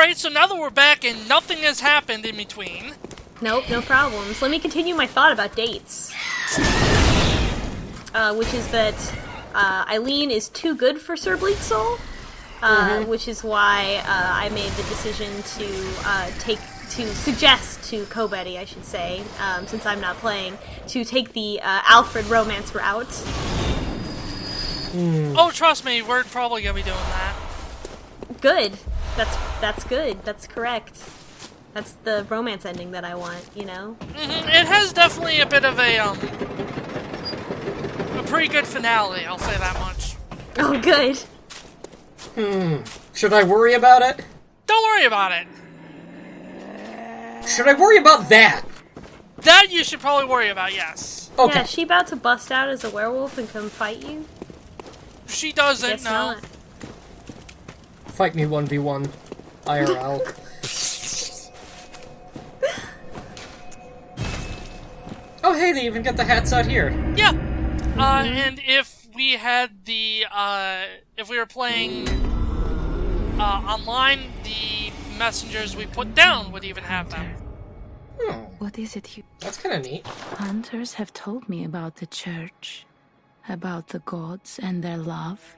Alright, so now that we're back and nothing has happened in between. Nope, no problems. Let me continue my thought about dates. Which is that Eileen is too good for Sir Bleak Soul, which is why I made the decision to suggest to Kobeti, I should say, since I'm not playing, to take the Alfred romance route. Oh, trust me, we're probably gonna be doing that. Good. That's good. That's correct. That's the romance ending that I want, you know? It has definitely a bit of a pretty good finale, I'll say that much. Oh, good. Should I worry about it? Don't worry about it. Should I worry about that? That you should probably worry about, yes. Okay. Yeah, is she about to bust out as a werewolf and come fight you? She doesn't, Guess no. not. Fight me 1v1. IRL. Oh hey, they even got the hats out here. Yeah. And if we had the, if we were playing, online, the messengers we put down would even have them. What is it you... That's kinda neat. Hunters have told me about the church, about the gods and their love.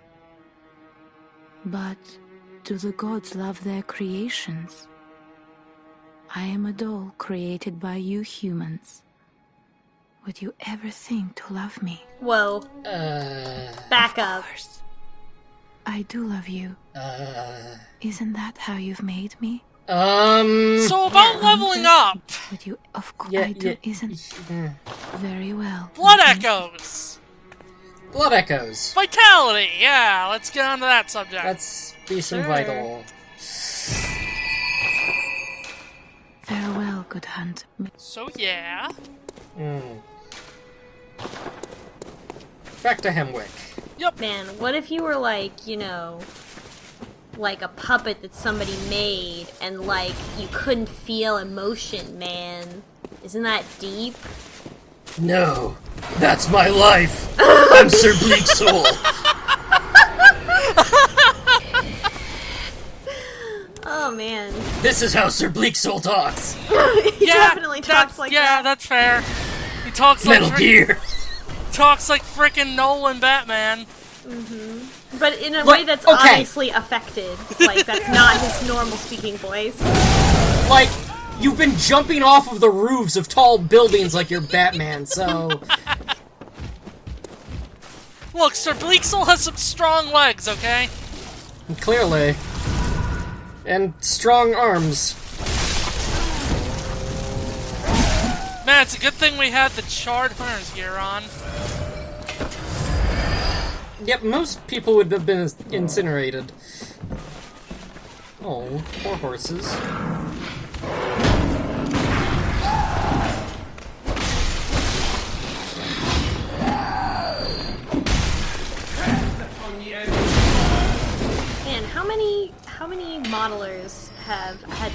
But do the gods love their creations? I am a doll created by you humans. Would you ever think to love me? Whoa. Back up. I do love you. Isn't that how you've made me? So about leveling up. Would you... Of course Yeah, I do. yeah. Isn't... Very well. Blood echoes. Blood echoes. Vitality. Yeah, let's get on to that subject. Let's be some Sure. vital. Farewell, good hunt. So yeah. Back to Hemwick. Yep. Man, what if you were like, you know, like a puppet that somebody made and like you couldn't feel emotion, man? Isn't that deep? No, that's my life. I'm Sir Bleak Soul. Oh man. This is how Sir Bleak Soul talks. He definitely talks like that. that's fair. He talks Metal like Gear. talks like frickin' Nolan Batman. But in a But- way that's okay. obviously affected. Like, that's not his normal speaking voice. Like, you've been jumping off of the roofs of tall buildings like you're Batman, so... Look, Sir Bleaksel has some strong legs, okay? Clearly. And strong arms. Man, it's a good thing we had the charred hunter's gear on. Yep, most people would have been incinerated. Oh, poor horses. Man, how many modelers have had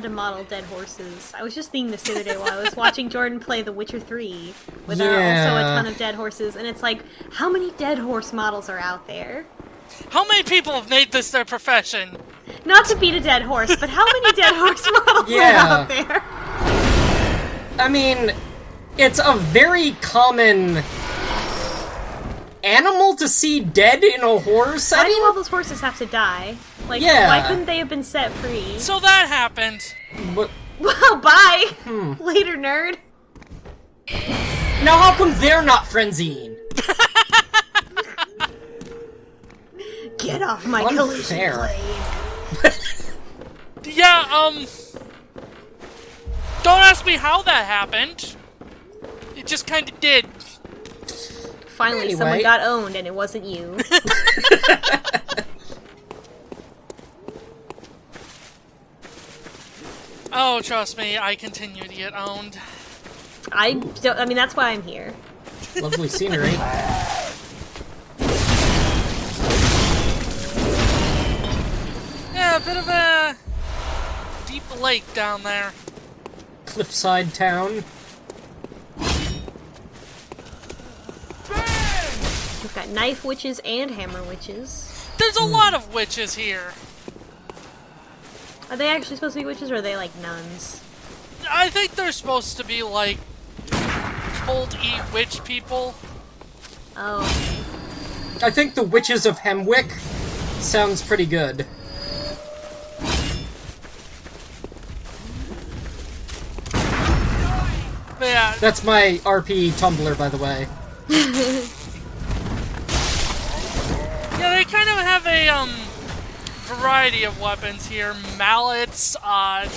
to model dead horses? I was just thinking this the other day while I was watching Jordan play The Witcher 3, where there are also a ton of dead horses, and it's like, how many dead horse models are out there? How many people have made this their profession? Not to beat a dead horse, but how many dead horse models are out there? I mean, it's a very common animal to see dead in a horror Why setting. do all those horses have to die? Like, Yeah. why couldn't they have been set free? So that happened. But Well, bye! Later, nerd. now how come they're not frenzying? Get off my collision Unfair. blade. Yeah, don't ask me how that happened. It just kinda did. Finally, Anyway. someone got owned, and it wasn't you. Oh, trust me, I continue to get owned. I mean, that's why I'm here. Lovely scenery. Yeah, a bit of a deep lake down there. Cliffside town. We've got knife witches and hammer witches. There's a lot of witches here. Are they actually supposed to be witches, or are they like nuns? I think they're supposed to be like cult-y witch people. Oh. I think the Witches of Hemwick sounds pretty good. But yeah, That's my RP Tumblr, by the way. yeah, they kind of have a variety of weapons here. Mallets, Fire?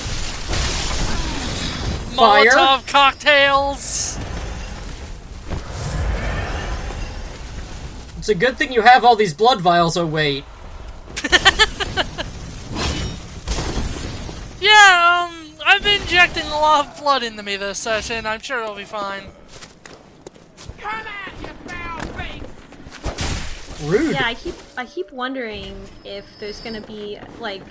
Molotov cocktails. It's a good thing you have all these blood vials, oh wait. Yeah, I've been injecting a lot of blood into me this session. I'm sure it'll be fine. Come out, you foul beast! Rude. Yeah, I keep wondering if there's gonna be like,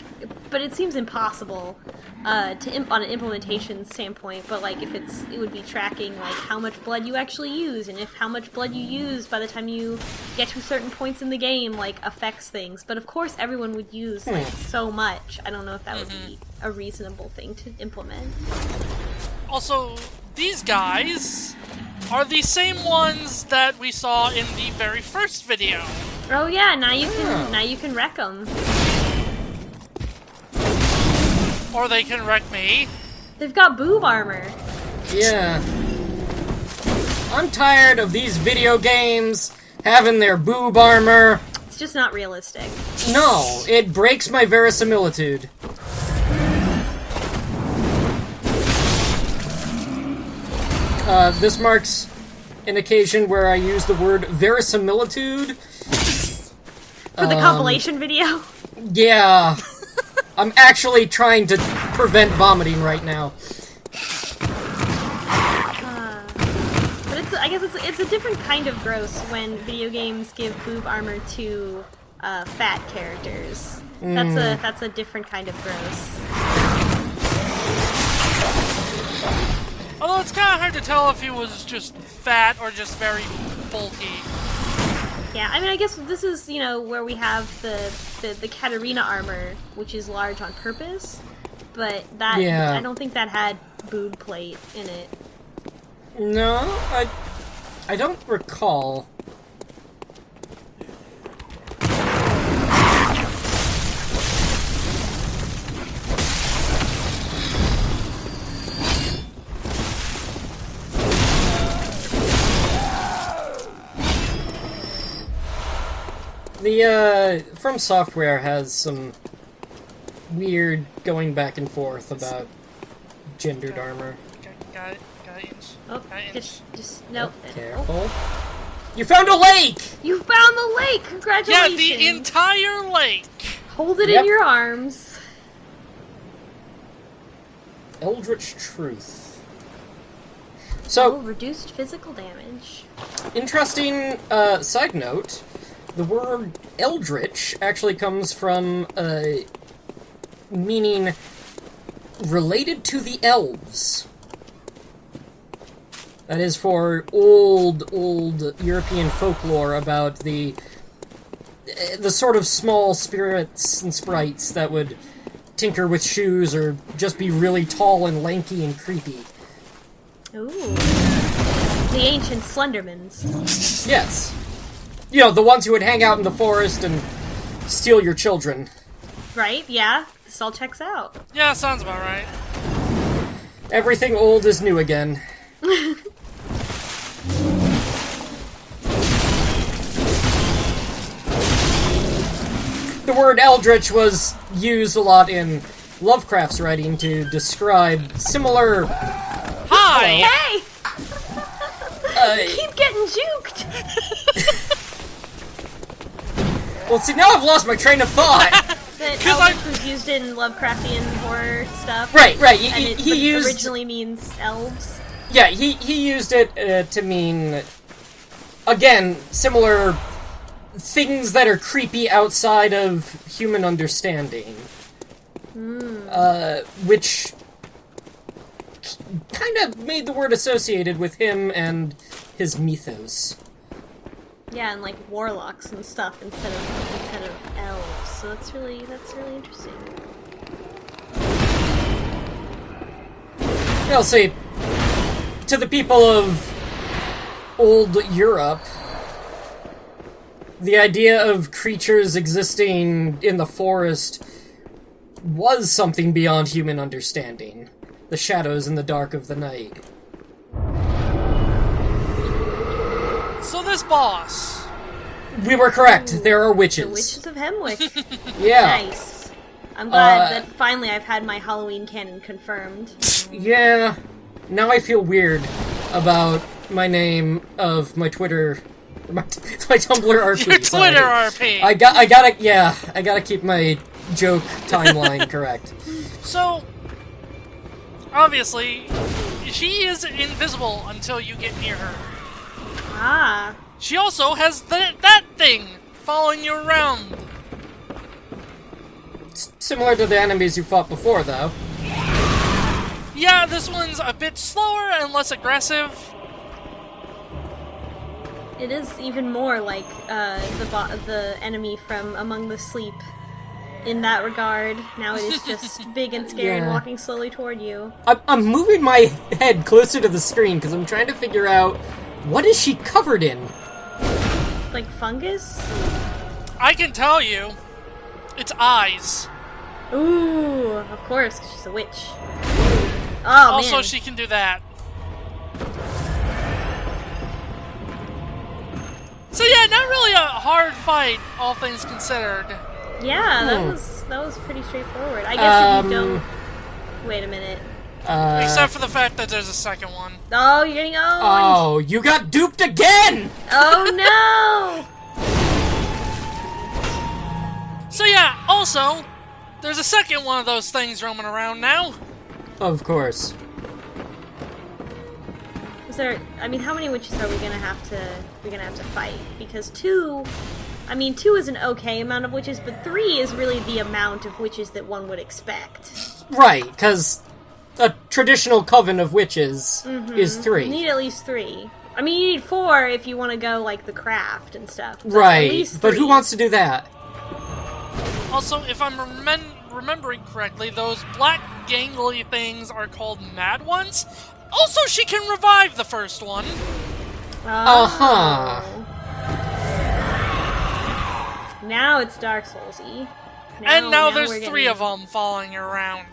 but it seems impossible on an implementation standpoint. But like, if it would be tracking like how much blood you actually use, and if how much blood you use by the time you get to certain points in the game like affects things. But of course, everyone would use like so much. I don't know if that would be a reasonable thing to implement. Also, these guys are the same ones that we saw in the very first video. Oh yeah, now you can wreck them. Or they can wreck me. They've got boob armor. Yeah. I'm tired of these video games having their boob armor. It's just not realistic. No, it breaks my verisimilitude. This marks an occasion where I use the word verisimilitude. For the compilation video. Yeah. I'm actually trying to prevent vomiting right now. But I guess it's a different kind of gross when video games give boob armor to fat characters. That's a different kind of gross. Although it's kind of hard to tell if he was just fat or just very bulky. Yeah, I mean, I guess this is, where we have the Katarina armor, which is large on purpose, but that I don't think that had boob plate in it. No, I don't recall. The, From Software has some weird going back and forth about gendered armor. Got it. Oh, just nope. Careful. You found a lake! You found the lake! Yeah, Congratulations! the entire lake! Hold it in your arms. Eldritch Truth. So, reduced physical damage. interesting side note. The word Eldritch actually comes from meaning related to the elves. That is for old European folklore about the sort of small spirits and sprites that would tinker with shoes or just be really tall and lanky and creepy. Ooh. The ancient Slendermans. Yes. You know, the ones who would hang out in the forest and steal your children. Right, yeah. This all checks out. Yeah, sounds about right. Everything old is new again. The word eldritch was used a lot in Lovecraft's writing to describe similar... Hi! Hey! Keep getting juked! Well, see, now I've lost my train of thought. That 'Cause eldritch was used in Lovecraftian horror stuff. Right. And He it used... originally means elves. Yeah, he used it to mean, again, similar things that are creepy outside of human understanding. Which kind of made the word associated with him and his mythos. Yeah, and like warlocks and stuff instead of elves. So that's really interesting. I'll say, to the people of old Europe, the idea of creatures existing in the forest was something beyond human understanding. The shadows in the dark of the night. So this boss... We were correct. There are witches. The Witches of Hemwick. Yeah. Nice. I'm glad that finally I've had my Halloween canon confirmed. Yeah. Now I feel weird about my name of my Twitter... My Tumblr RP. Your sorry. Twitter RP. I gotta keep my joke timeline correct. So, obviously, she is invisible until you get near her. Ah. She also has that thing following you around. It's similar to the enemies you fought before, though. Yeah, this one's a bit slower and less aggressive. It is even more like the enemy from Among the Sleep in that regard. Now it is just big and scary and Yeah. walking slowly toward you. I'm moving my head closer to the screen because I'm trying to figure out what is she covered in. Like fungus? I can tell you, it's eyes. Ooh, of course, 'cause she's a witch. Oh, Also, man. she can do that. So yeah, not really a hard fight, all things considered. Yeah, that was pretty straightforward. I guess if you don't... Wait a minute. Except for the fact that there's a second one. Oh, you're getting owned! Oh, you got duped again! Oh no! So yeah, also, there's a second one of those things roaming around now. Of course. Is there? I mean, how many witches are we gonna have to fight? Because two is an okay amount of witches, but 3 is really the amount of witches that one would expect. Right, because a traditional coven of witches is 3. You need at least 3. I mean, you need 4 if you want to go like the craft and stuff. But at Right, least but 3. who wants to do that? Also, if I'm remembering correctly, those black gangly things are called Mad Ones. Also, she can revive the first one. Uh-huh. Now it's Dark Souls-y. And now there's we're 3 of them following around.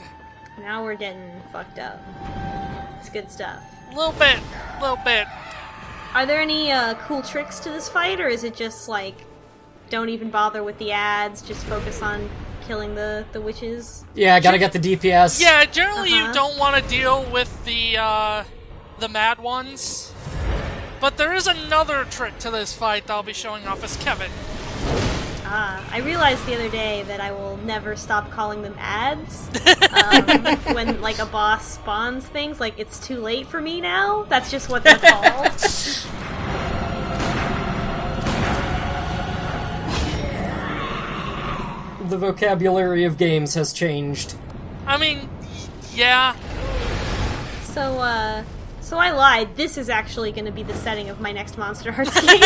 Now we're getting fucked up. It's good stuff. Little bit. Are there any cool tricks to this fight, or is it just like, don't even bother with the ads, just focus on killing the witches? Yeah, gotta get the DPS. Yeah, generally you Uh-huh. don't want to deal with the Mad Ones. But there is another trick to this fight that I'll be showing off as Kevin. I realized the other day that I will never stop calling them ads. When like a boss spawns things, like it's too late for me now. That's just what they're called. The vocabulary of games has changed. I mean, yeah. So I lied. This is actually going to be the setting of my next Monster Hearts game.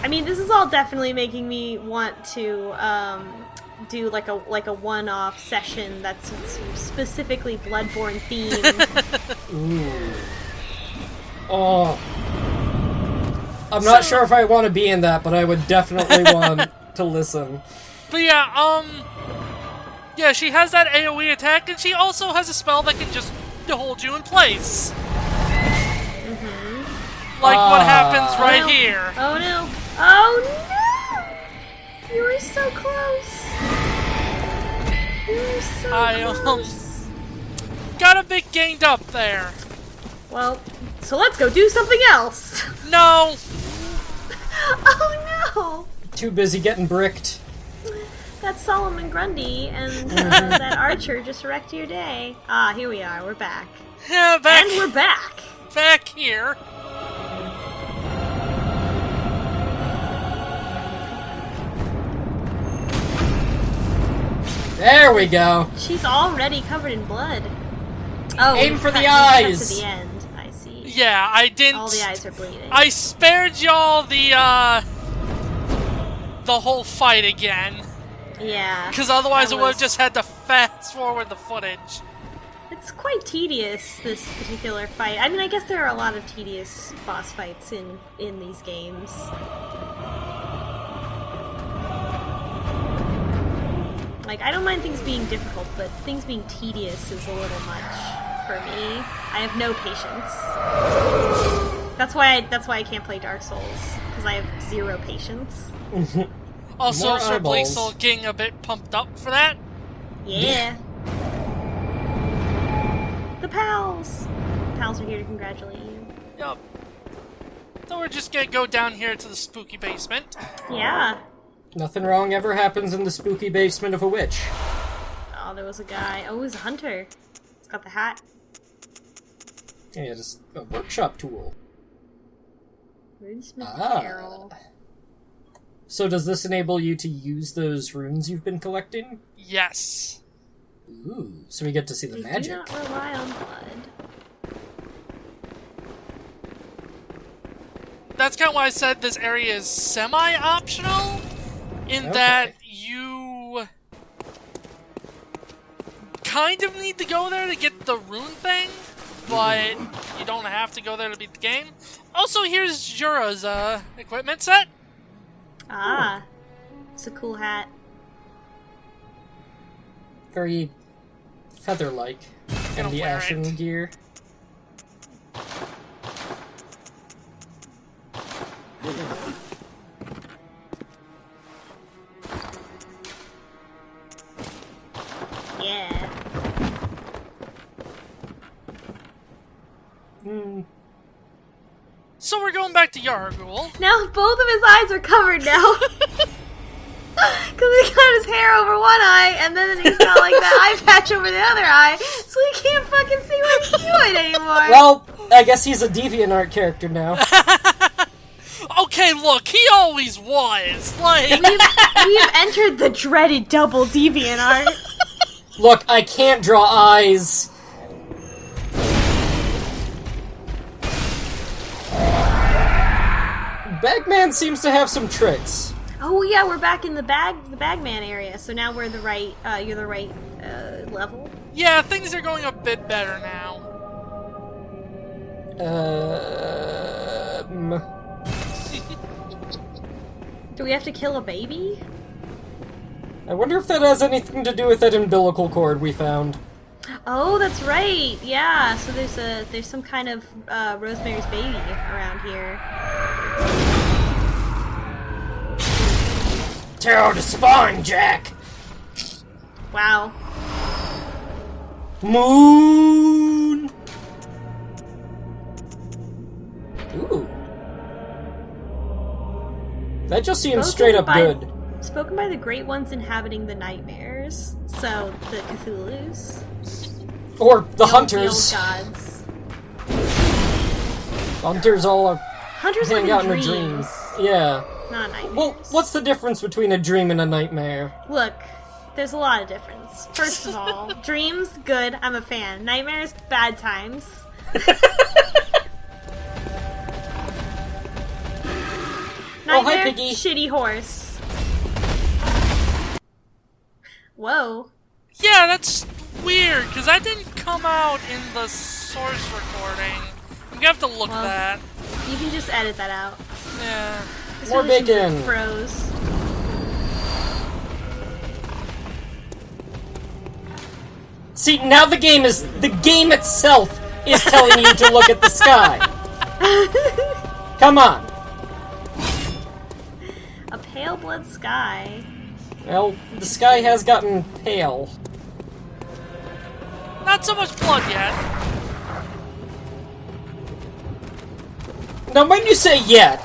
I mean, this is all definitely making me want to do like a one-off session that's specifically Bloodborne themed. Ooh. Oh. I'm not sure if I want to be in that, but I would definitely want to listen. But yeah, yeah, she has that AoE attack, and she also has a spell that can just hold you in place. Like what happens right no. here. Oh no! Oh no! You were so close. You were so close. Got a bit gained up there. Well, so let's go do something else. No! Oh no! Too busy getting bricked. That Solomon Grundy and that archer just wrecked your day. Ah, here we are. We're back. Yeah, back, And we're back. back here. There we go. She's already covered in blood. Oh, Aim we've for the we've cut eyes. to the end. I see. Yeah, I didn't... All the eyes are bleeding. I spared y'all the whole fight again. Yeah. Because otherwise that I would have was- just had to fast forward the footage. It's quite tedious, this particular fight. I mean, I guess there are a lot of tedious boss fights in these games. Like, I don't mind things being difficult, but things being tedious is a little much for me. I have no patience. That's why I can't play Dark Souls, because I have zero patience. Also, More Sir eyeballs. Bleaksel getting a bit pumped up for that. Yeah. The pals! Pals are here to congratulate you. Yup. So we're just gonna go down here to the spooky basement. Yeah. Nothing wrong ever happens in the spooky basement of a witch. Oh, there was a guy. Oh, it was a hunter. He's got the hat. Yeah, just a workshop tool. Runesmith Ah. Carol. So does this enable you to use those runes you've been collecting? Yes. Ooh, so we get to see the We magic. do not rely on blood. That's kind of why I said this area is semi-optional, in that you kind of need to go there to get the rune thing, but you don't have to go there to beat the game. Also, here's Jura's equipment set. Ah. It's a cool hat. Very feather-like. Gonna And the wear ashen it. gear. Yeah. So we're going back to Yargul. Now both of his eyes are covered now. Because he got his hair over one eye, and then he's got like that eye patch over the other eye, so he can't fucking see what he's doing anymore. Well, I guess he's a DeviantArt character now. Okay, look, he always was. Like, We've entered the dreaded double DeviantArt. Look, I can't draw eyes. Bagman seems to have some tricks. Oh yeah, we're back in the Bagman area. So now we're the right, you're the right level. yeah, things are going a bit better now. Do we have to kill a baby? I wonder if that has anything to do with that umbilical cord we found. Oh, that's right. Yeah. So there's some kind of Rosemary's Baby around here. Tear out his spine, Jack! Wow. Moon! Ooh. That just seems straight up good. Spoken by the great ones inhabiting the nightmares. So the Cthulhu's. Or the The hunters. old gods. Hunters all Hunters live hang out in in a dreams, dream. Yeah. not nightmares. Well, what's the difference between a dream and a nightmare? Look, there's a lot of difference. First of all, dreams, good, I'm a fan. Nightmares, bad times. Oh, hi, Nightmare, Piggy. shitty horse. Whoa. Yeah, that's weird, because that didn't come out in the source recording. We have to look Well. that. You can just edit that out. Yeah. More Especially since bacon. it froze. See, now the game itself is telling you to look at the sky. Come on. A pale blood sky. Well, the sky has gotten pale. Not so much blood yet. Now, when you say yet,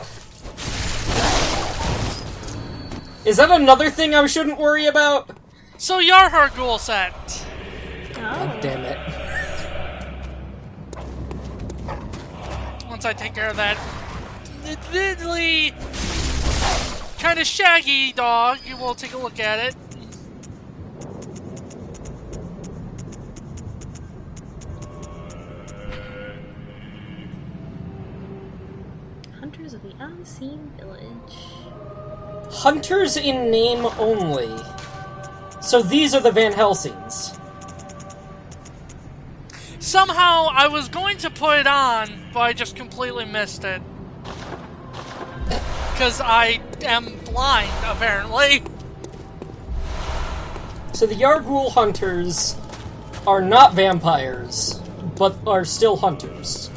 is that another thing I shouldn't worry about? So Yarhargul set. God damn it. Once I take care of that admittedly kind of shaggy dog, we'll take a look at it. Hunters of the Unseen Village. Hunters in name only. So these are the Van Helsings. Somehow, I was going to put it on, but I just completely missed it. Because I am blind, apparently. So the Yargul hunters are not vampires, but are still hunters.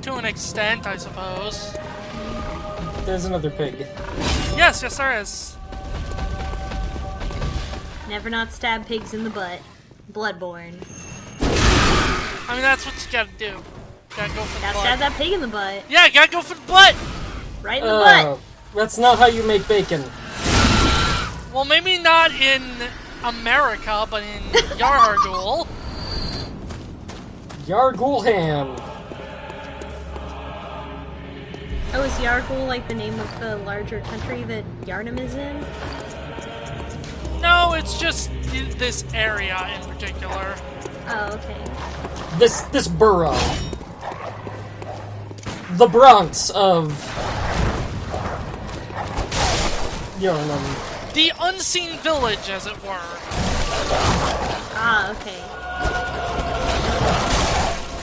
To an extent, I suppose. There's another pig. Yes, there is. Never not stab pigs in the butt. Bloodborne. I mean, that's what you gotta do. Gotta go for the Gotta butt. stab that pig in the butt. Yeah, gotta go for the butt! Right in the butt. That's not how you make bacon. Well, maybe not in America, but in Yargul. Yargul ham. Oh, is Yargul like the name of the larger country that Yarnum is in? No, it's just this area in particular. Oh, okay. This borough. The Bronx of Yarnum. The unseen village, as it were. Ah, okay.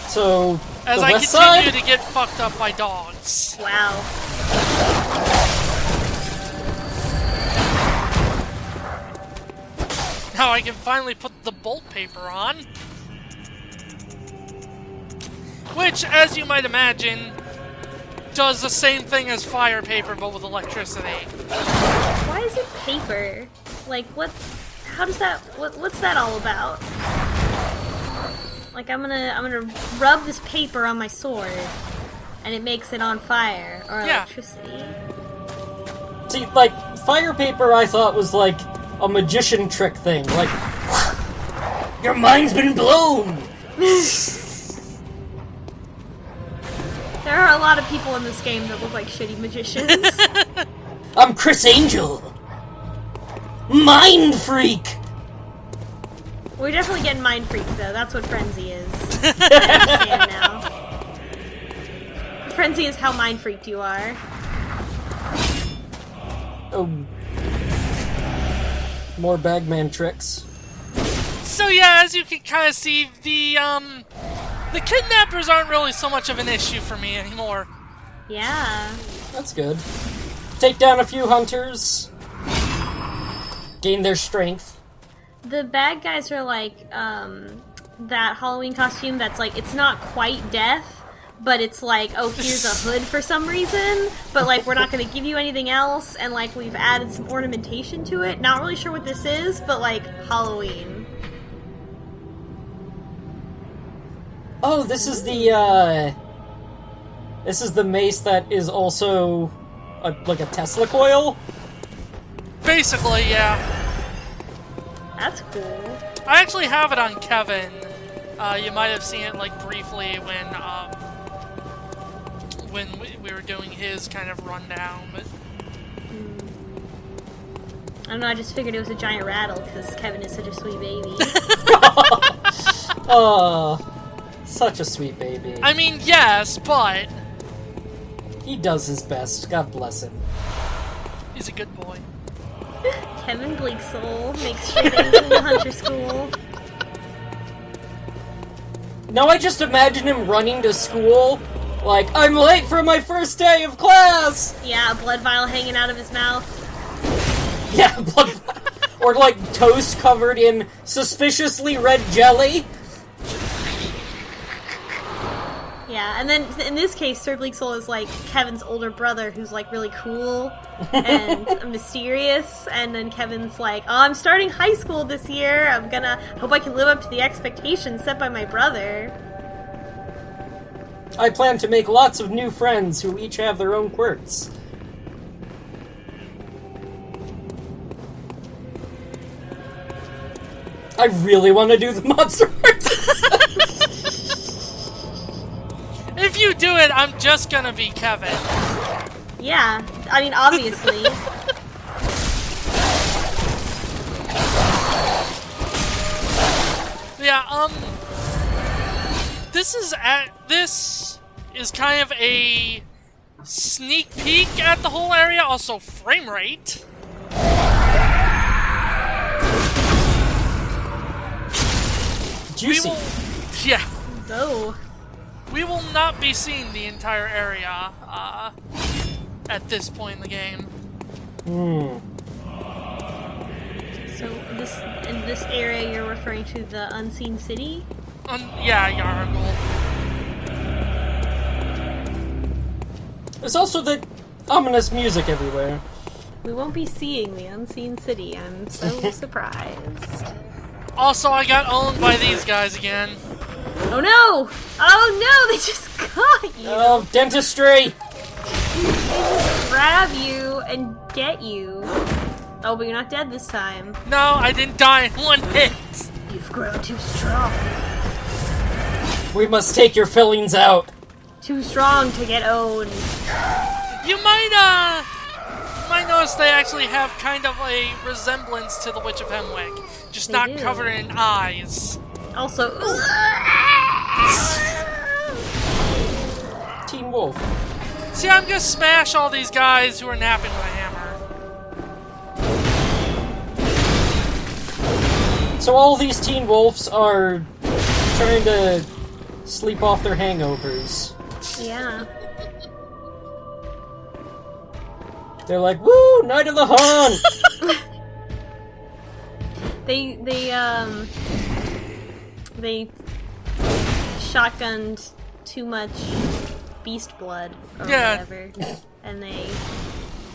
So, As the I west continue side? to get fucked up by dogs. Wow. Now I can finally put the bolt paper on. Which, as you might imagine, does the same thing as fire paper, but with electricity. Why is it paper? Like, what? How does that? What's that all about? Like, I'm gonna rub this paper on my sword, and it makes it on fire or Yeah. electricity. See, like, fire paper I thought was like a magician trick thing. Like, your mind's been blown! There are a lot of people in this game that look like shitty magicians. I'm Chris Angel! Mind freak! We're definitely getting mind freaked though. That's what Frenzy is. I understand now. Frenzy is how mind freaked you are. Oh. More Bagman tricks. So yeah, as you can kind of see, the kidnappers aren't really so much of an issue for me anymore. Yeah. That's good. Take down a few hunters. Gain their strength. The bad guys are like, that Halloween costume that's like, it's not quite death, but it's like, oh, here's a hood for some reason, but like, we're not gonna give you anything else, and like, we've added some ornamentation to it. Not really sure what this is, but like, Halloween. Oh, this is the mace that is also like a Tesla coil? Basically, yeah. That's cool. I actually have it on Kevin. You might have seen it like briefly when we were doing his kind of rundown, but I don't know, I just figured it was a giant rattle, because Kevin is such a sweet baby. Oh, such a sweet baby. I mean, yes, but He does his best. God bless him. he's a good boy. Kevin Bleaksoul makes straight A's in the Hunter School. Now I just imagine him running to school, like, I'm late for my first day of class! Yeah, a blood vial hanging out of his mouth. Yeah, blood... or like toast covered in suspiciously red jelly. Yeah, and then in this case, Sir Bleaksoul is like Kevin's older brother who's like really cool and mysterious, and then Kevin's like, oh, I'm starting high school this year, hope I can live up to the expectations set by my brother. I plan to make lots of new friends who each have their own quirks. I really want to do the monster arts. If you do it, I'm just gonna be Kevin. Yeah, I mean, obviously. Yeah, this is kind of a sneak peek at the whole area. Also, frame rate. Juicy. Yeah. Oh. We will not be seeing the entire area at this point in the game. So in this area, you're referring to the unseen city? Yeah, Yargle. There's also the ominous music everywhere. We won't be seeing the unseen city. I'm so surprised. Also, I got owned by these guys again. Oh no! Oh no! They just got you. Oh, dentistry! They just grab you and get you. Oh, but you're not dead this time. No, I didn't die in one hit. You've grown too strong. We must take your fillings out. Too strong to get owned. You might notice they actually have kind of a resemblance to the Witch of Hemwick, just They not do. covered in eyes. Also, Teen Wolf. See, I'm gonna smash all these guys who are napping with a hammer. So all these Teen Wolves are trying to sleep off their hangovers. yeah. They're like, woo, Night of the Hunt! They shotgunned too much beast blood or Yeah. whatever, and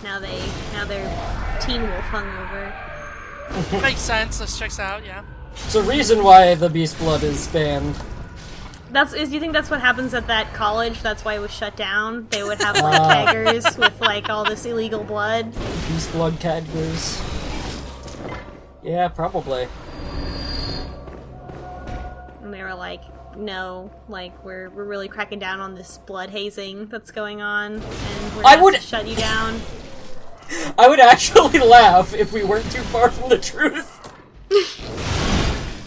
now they're Teen Wolf hungover. Makes sense. This checks out. Yeah. It's a reason why the Beast Blood is banned. Do you think that's what happens at that college? That's why it was shut down. They would have like keggers with like all this illegal blood. Beast Blood cadgers. Yeah, probably. And they were like, no, like we're really cracking down on this blood hazing that's going on, and we're gonna have to shut you down. I would actually laugh if we weren't too far from the truth.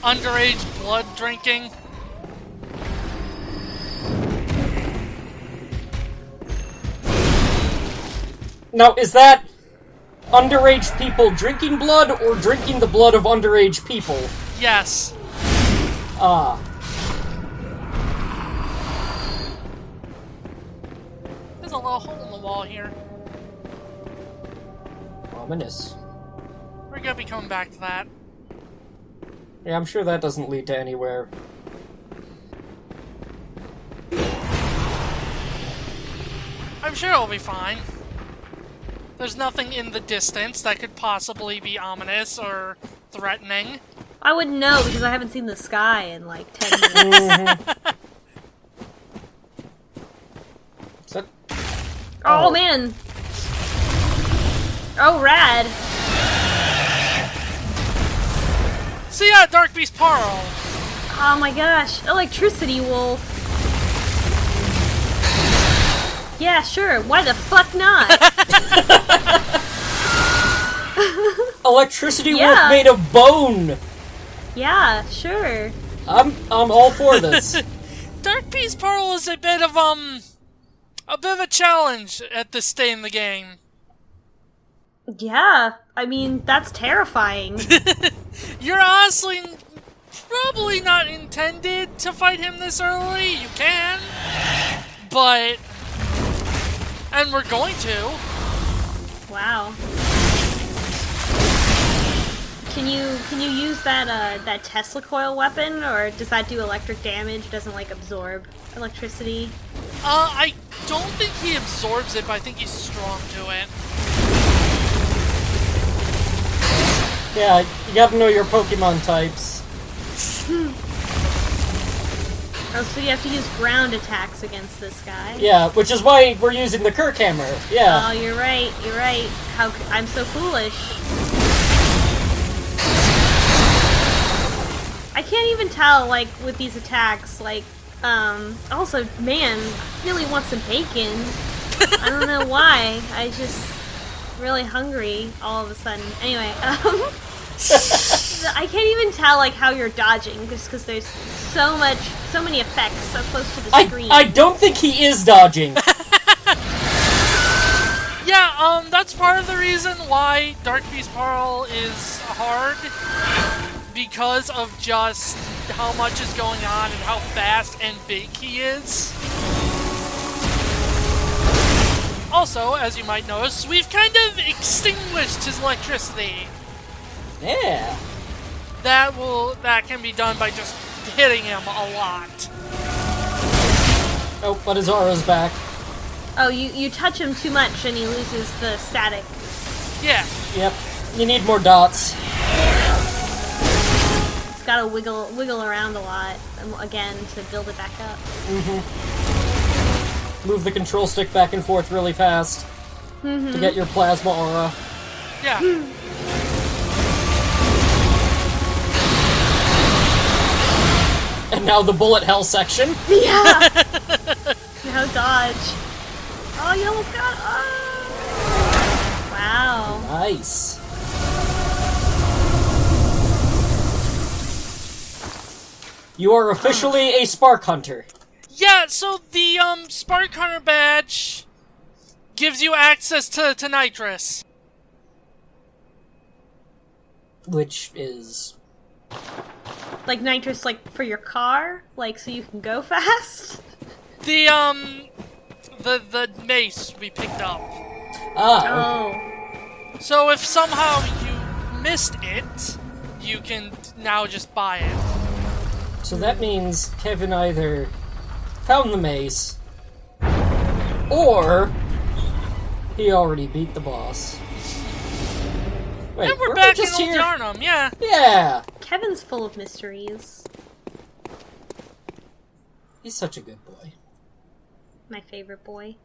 Underage blood drinking. Now, is that underage people drinking blood or drinking the blood of underage people? Yes. Ah. There's a little hole in the wall here. Ominous. We're gonna be coming back to that. Yeah, I'm sure that doesn't lead to anywhere. I'm sure it'll be fine. There's nothing in the distance that could possibly be ominous or threatening. I wouldn't know because I haven't seen the sky in like 10 minutes. Is that... Oh man! Oh, rad! See ya, Dark Beast Pearl! Oh my gosh, electricity wolf. Yeah, sure. Why the fuck not? Electricity Yeah. wolf made of bone! Yeah, sure. I'm all for this. Dark Beast Pearl is a bit of a challenge at this stage in the game. Yeah, I mean, that's terrifying. You're honestly probably not intended to fight him this early. You can, but... And we're going to. Wow. Can you use that Tesla coil weapon, or does that do electric damage? Doesn't like absorb electricity? I don't think he absorbs it, but I think he's strong to it. Yeah, you gotta know your Pokemon types. Oh, so you have to use ground attacks against this guy. Yeah, which is why we're using the Kirk Hammer. Yeah. Oh, you're right. You're right. I'm so foolish. I can't even tell, like, with these attacks, like, also, man, I really want some bacon. I don't know why. I just really hungry all of a sudden. Anyway, I can't even tell, like, how you're dodging, just because there's so many effects so close to the screen. I don't think he is dodging. Yeah, that's part of the reason why Dark Beast Pearl is hard. because of just how much is going on and how fast and big he is. Also, as you might notice, we've kind of extinguished his electricity. Yeah. That can be done by just hitting him a lot. Oh, but his aura's back. Oh, you touch him too much and he loses the static. Yeah. Yep. You need more dots. It's gotta wiggle around a lot, again, to build it back up. Move the control stick back and forth really fast to get your plasma aura. Yeah. And now the bullet hell section. Yeah! Now dodge. Oh, you almost got it! Oh. Wow. Nice. You are officially a Spark Hunter. Yeah, so the Spark Hunter badge gives you access to nitrous. Which is... Like nitrous, like, for your car? Like, so you can go fast? The mace we picked up. Ah, okay. Oh. So if somehow you missed it, you can now just buy it. So that means Kevin either found the mace, or he already beat the boss. Wait, And we're weren't back we in just Old here? Yarnum, yeah. Yeah! Kevin's full of mysteries. He's such a good boy. My favorite boy.